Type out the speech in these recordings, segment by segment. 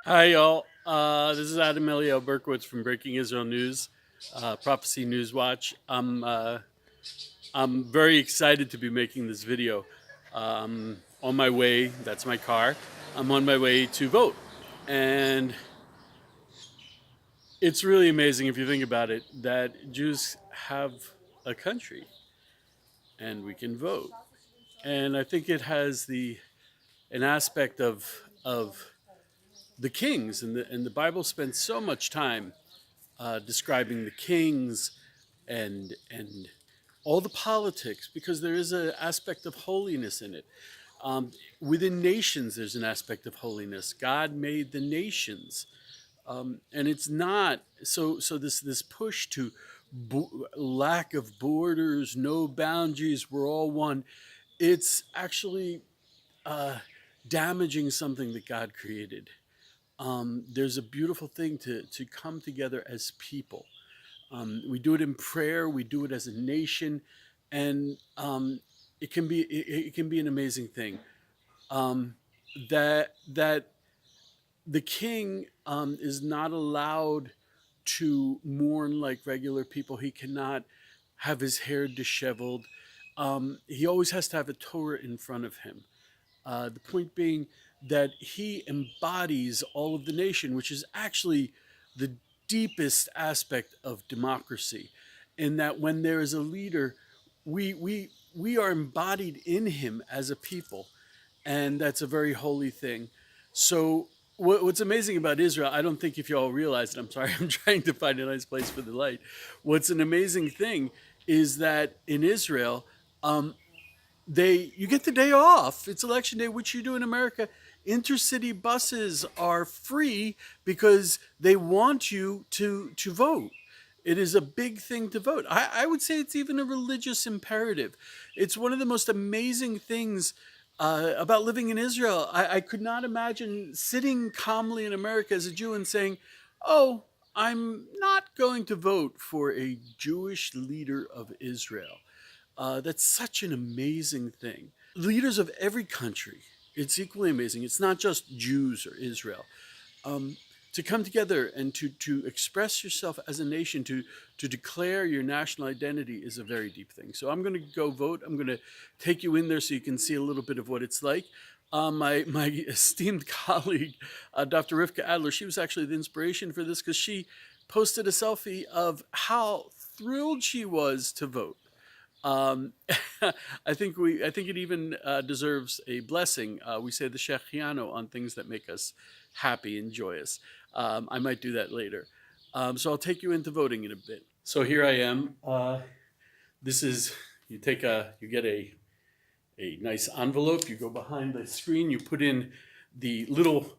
Hi, y'all. This is Eliyahu Berkowitz from Breaking Israel News, Prophecy News Watch. I'm very excited to be making this video. On my way, that's my car. I'm on my way to vote, and it's really amazing if you think about it that Jews have a country and we can vote. And I think it has an aspect of the kings, and the Bible spends so much time describing the kings and all the politics, because there is an aspect of holiness in it. Um, Within nations, there's an aspect of holiness. God made the nations, and it's not so. So this push to lack of borders, no boundaries, we're all one. It's actually uh, damaging something that God created. There's a beautiful thing to come together as people. We do it in prayer. We do it as a nation, and it can be an amazing thing. Um, that the king is not allowed to mourn like regular people. He cannot have his hair disheveled. He always has to have a Torah in front of him. The point being that he embodies all of the nation, which is actually the deepest aspect of democracy. In that when there is a leader, we are embodied in him as a people, and that's a very holy thing. So what's amazing about Israel, I don't think if you all realize it, I'm sorry, I'm trying to find a nice place for the light. What's an amazing thing is that in Israel, um, you get the day off. It's election day, which you do in America. Intercity buses are free because they want you to vote. It is a big thing to vote. I would say it's even a religious imperative. It's one of the most amazing things about living in Israel. I could not imagine sitting calmly in America as a Jew and saying, "Oh, I'm not going to vote for a Jewish leader of Israel." That's such an amazing thing. Leaders of every country, it's equally amazing. It's not just Jews or Israel. Um, to come together and to express yourself as a nation, to declare your national identity is a very deep thing. So I'm going to go vote. I'm going to take you in there so you can see a little bit of what it's like. My esteemed colleague, Dr. Rivka Adler, she was actually the inspiration for this because she posted a selfie of how thrilled she was to vote. Um, I think it even deserves a blessing. We say the Shechiano on things that make us happy and joyous. I might do that later. So I'll take you into voting in a bit. So here I am. This is you get a nice envelope. You go behind the screen. You put in the little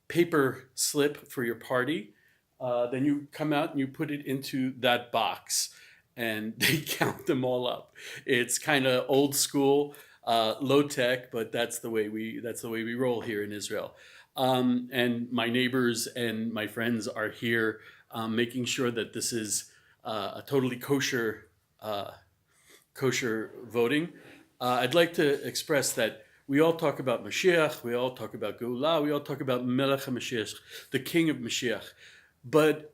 paper slip for your party. Then you come out and you put it into that box, and they count them all up. It's kind of old school, low tech, but that's the way we roll here in Israel. And my neighbors and my friends are here, making sure that this is a totally kosher voting. I'd like to express that we all talk about Mashiach, we all talk about Geulah, we all talk about Melech HaMashiach, the King of Mashiach. But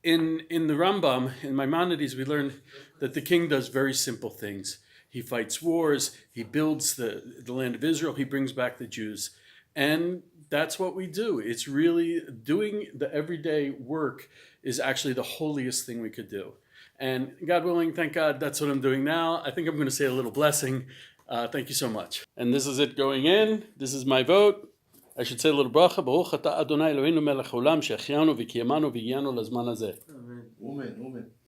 in the Rambam, in Maimonides, we learn that the king does very simple things. He fights wars, he builds the land of Israel, he brings back the Jews. And that's what we do. It's really doing the everyday work is actually the holiest thing we could do. And God willing, thank God, that's what I'm doing now. I think I'm going to say a little blessing. Thank you so much. And this is it going in. This is my vote. I should say a little bracha. Baruch atah Adonai Eloheinu melech haolam shechianu v'kiyamanu v'higiyanu lazman hazeh. Amen. Amen.